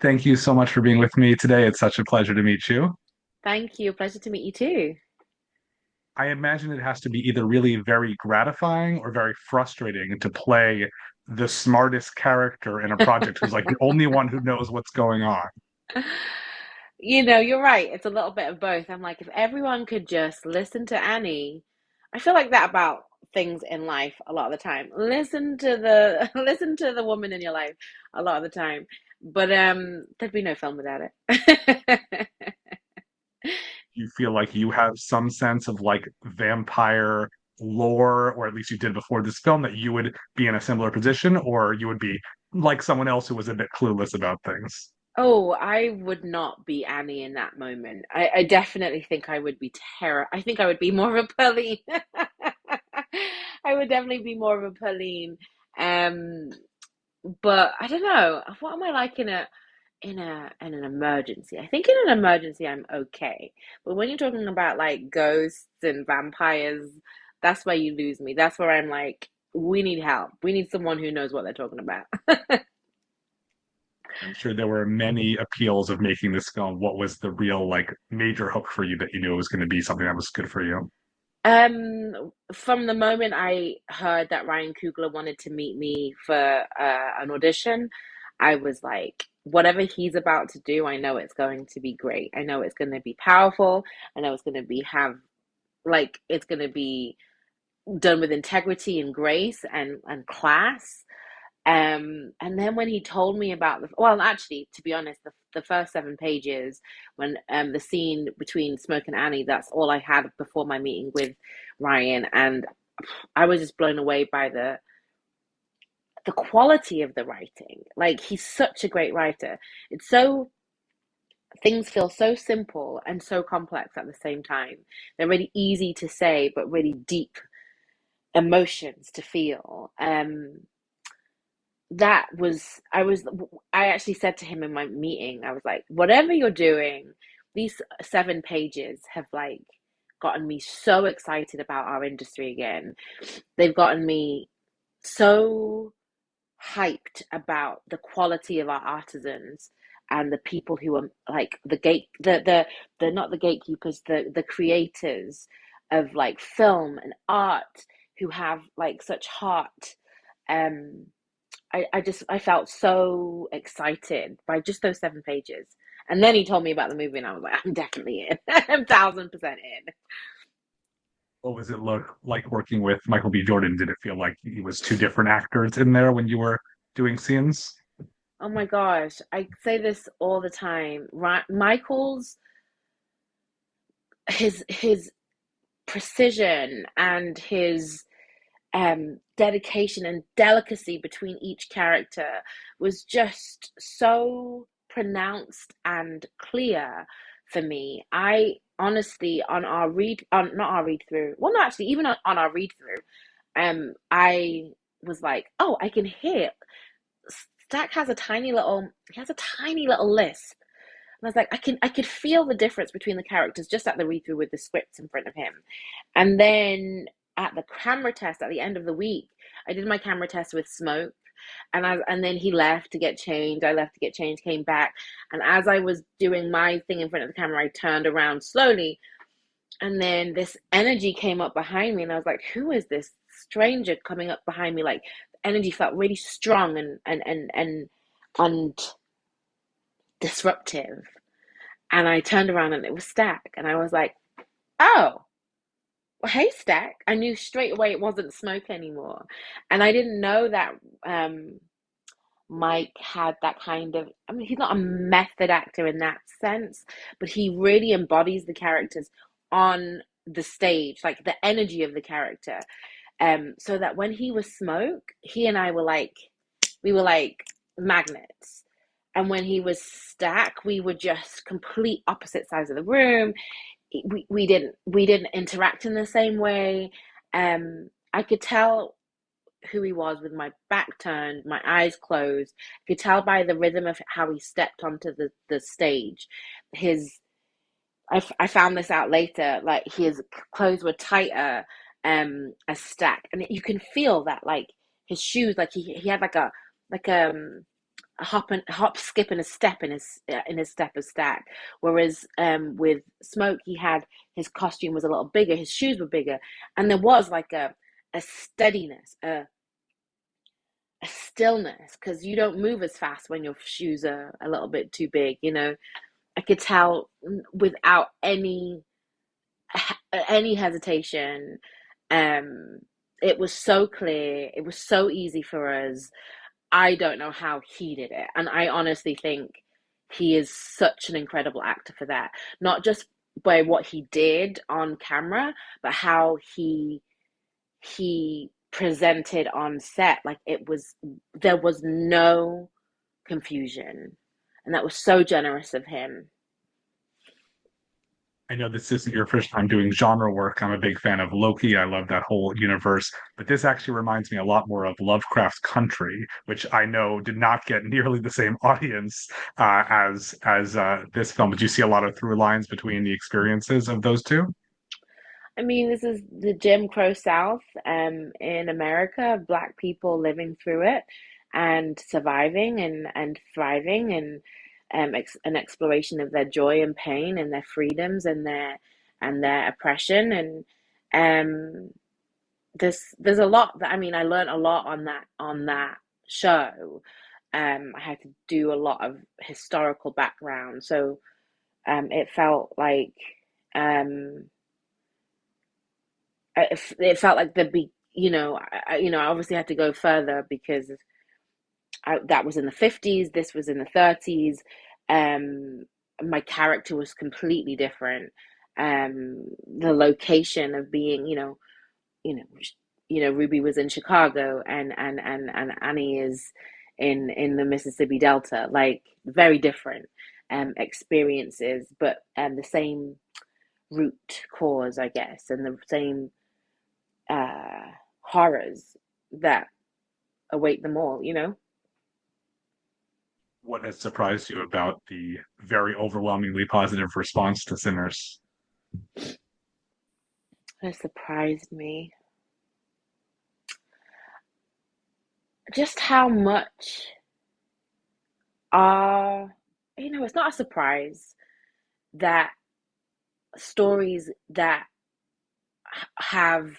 Thank you so much for being with me today. It's such a pleasure to meet you. Thank you. Pleasure to meet you too. I imagine it has to be either really very gratifying or very frustrating to play the smartest character in a project who's like the only one who knows what's going on. You're right. It's a little bit of both. I'm like, if everyone could just listen to Annie, I feel like that about things in life a lot of the time. Listen to the listen to the woman in your life a lot of the time. But there'd be no film without it. You feel like you have some sense of like vampire lore, or at least you did before this film, that you would be in a similar position, or you would be like someone else who was a bit clueless about things. Oh, I would not be Annie in that moment. I definitely think I would be terror. I think I would be more of a Pauline. I would definitely be more of a Pauline. Um, but I don't know. What am I like in an emergency? I think in an emergency I'm okay. But when you're talking about like ghosts and vampires, that's where you lose me. That's where I'm like, we need help. We need someone who knows what they're talking about. I'm sure there were many appeals of making this film. What was the real like major hook for you that you knew it was going to be something that was good for you? From the moment I heard that Ryan Coogler wanted to meet me for an audition, I was like, whatever he's about to do, I know it's going to be great. I know it's going to be powerful. I know it's going to be have like it's going to be done with integrity and grace and class. And then when he told me about well, actually, to be honest, the first 7 pages, when the scene between Smoke and Annie, that's all I had before my meeting with Ryan, and I was just blown away by the quality of the writing. Like he's such a great writer. It's so things feel so simple and so complex at the same time. They're really easy to say, but really deep emotions to feel. That was I actually said to him in my meeting, I was like, whatever you're doing, these 7 pages have like gotten me so excited about our industry again. They've gotten me so hyped about the quality of our artisans and the people who are like the not the gatekeepers, the creators of like film and art who have like such heart. um I felt so excited by just those 7 pages. And then he told me about the movie, and I was like, I'm definitely in. I'm 1000% in. What was it look like working with Michael B. Jordan? Did it feel like he was two different actors in there when you were doing scenes? Oh my gosh, I say this all the time. Michael's his precision and his dedication and delicacy between each character was just so pronounced and clear for me. I honestly, on our read, on not our read through, well, not actually, even on our read through, I was like, oh, I can hear. Stack has a tiny little, he has a tiny little lisp. And I was like, I could feel the difference between the characters just at the read through with the scripts in front of him. And then at the camera test at the end of the week, I did my camera test with Smoke, and then he left to get changed. I left to get changed, came back, and as I was doing my thing in front of the camera, I turned around slowly, and then this energy came up behind me, and I was like, "Who is this stranger coming up behind me?" Like the energy felt really strong and disruptive. And I turned around and it was Stack, and I was like, "Oh, well, hey, Stack." I knew straight away it wasn't Smoke anymore. And I didn't know that Mike had that kind of, I mean, he's not a method actor in that sense, but he really embodies the characters on the stage, like the energy of the character. So that when he was Smoke, he and I were like, we were like magnets. And when he was Stack, we were just complete opposite sides of the room. We didn't interact in the same way. I could tell who he was with my back turned, my eyes closed. I could tell by the rhythm of how he stepped onto the stage. His I found this out later. Like his clothes were tighter, a Stack, and you can feel that. Like his shoes, like he had like a hop, skip, and a step in his step a stack. Whereas with Smoke, he had his costume was a little bigger, his shoes were bigger, and there was like a steadiness, a stillness, because you don't move as fast when your shoes are a little bit too big. You know, I could tell without any hesitation. Um, it was so clear. It was so easy for us. I don't know how he did it. And I honestly think he is such an incredible actor for that. Not just by what he did on camera, but how he presented on set. Like there was no confusion. And that was so generous of him. I know this isn't your first time doing genre work. I'm a big fan of Loki. I love that whole universe. But this actually reminds me a lot more of Lovecraft Country, which I know did not get nearly the same audience as this film. Did you see a lot of through lines between the experiences of those two? I mean, this is the Jim Crow South in America, Black people living through it and surviving and thriving, and an exploration of their joy and pain and their freedoms and their oppression. And um, there's a lot that, I mean, I learned a lot on that show. I had to do a lot of historical background, so it felt like um, it felt like I obviously had to go further because that was in the 50s, this was in the 30s. um my character was completely different. The location of being, you know Ruby was in Chicago, and Annie is in the Mississippi Delta, like very different experiences, but the same root cause, I guess, and the same horrors that await them all, you know? What has surprised you about the very overwhelmingly positive response to Sinners? That surprised me. Just how much are, it's not a surprise that stories that have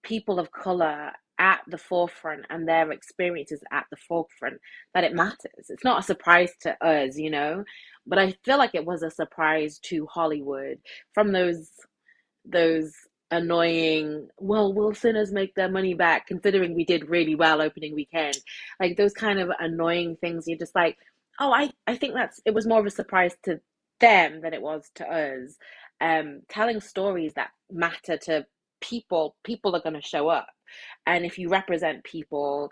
people of color at the forefront and their experiences at the forefront, that it matters. It's not a surprise to us, but I feel like it was a surprise to Hollywood from those annoying, well, will sinners make their money back considering we did really well opening weekend, like those kind of annoying things. You're just like, oh, I think it was more of a surprise to them than it was to us. Telling stories that matter to people are going to show up, and if you represent people,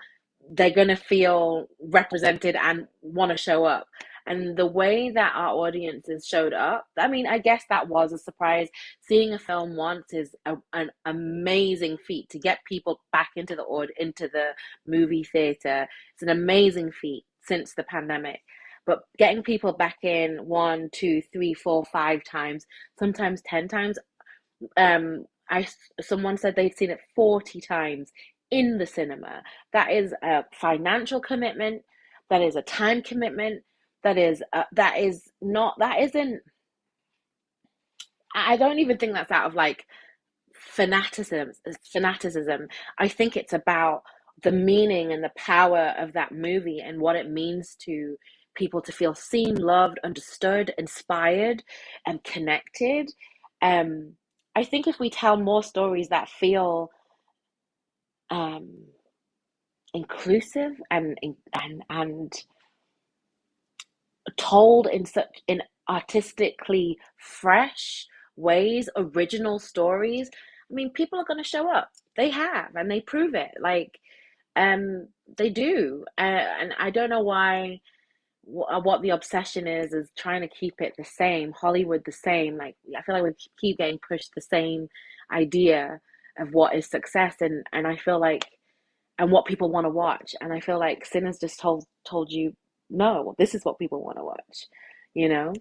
they're going to feel represented and want to show up. And the way that our audiences showed up, I mean, I guess that was a surprise. Seeing a film once is an amazing feat. To get people back into the movie theater, it's an amazing feat since the pandemic. But getting people back in one, two, three, four, five times, sometimes 10 times. I Someone said they'd seen it 40 times in the cinema. That is a financial commitment. That is a time commitment. That is not, that isn't, I don't even think that's out of like fanaticism. I think it's about the meaning and the power of that movie and what it means to people to feel seen, loved, understood, inspired, and connected. Um, I think if we tell more stories that feel um, inclusive and told in artistically fresh ways, original stories, I mean, people are going to show up. They have, and they prove it. Like, they do, and I don't know why. What the obsession is trying to keep it the same, Hollywood the same. Like, I feel like we keep getting pushed the same idea of what is success, and I feel like, and what people want to watch. And I feel like Sinners just told you, no, this is what people want to watch, you know?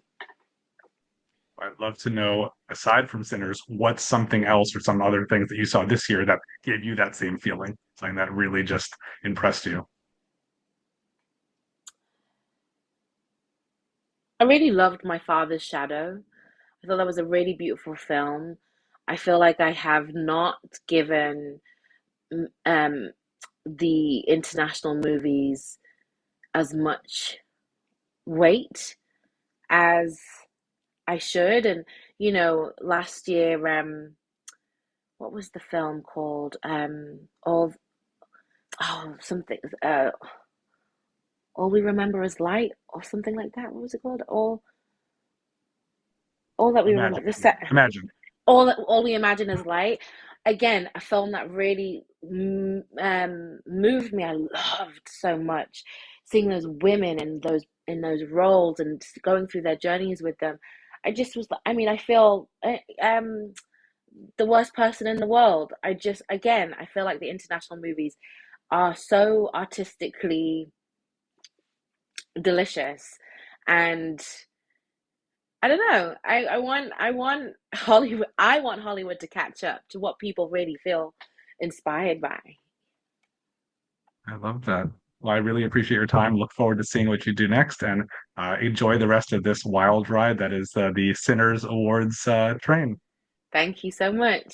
I'd love to know, aside from Sinners, what's something else or some other things that you saw this year that gave you that same feeling, something that really just impressed you? I really loved My Father's Shadow. I thought that was a really beautiful film. I feel like I have not given um, the international movies as much weight as I should. And last year, what was the film called? Something. All we remember is light, or something like that. What was it called? All that we remember. Imagine, imagine. All we imagine is light. Again, a film that really moved me. I loved so much seeing those women in those roles and going through their journeys with them. I just was. I mean, I feel the worst person in the world. Again, I feel like the international movies are so artistically delicious, and I don't know. I want Hollywood. I want Hollywood to catch up to what people really feel inspired by. I love that. Well, I really appreciate your time. Look forward to seeing what you do next, and enjoy the rest of this wild ride that is the Sinners Awards train. Thank you so much.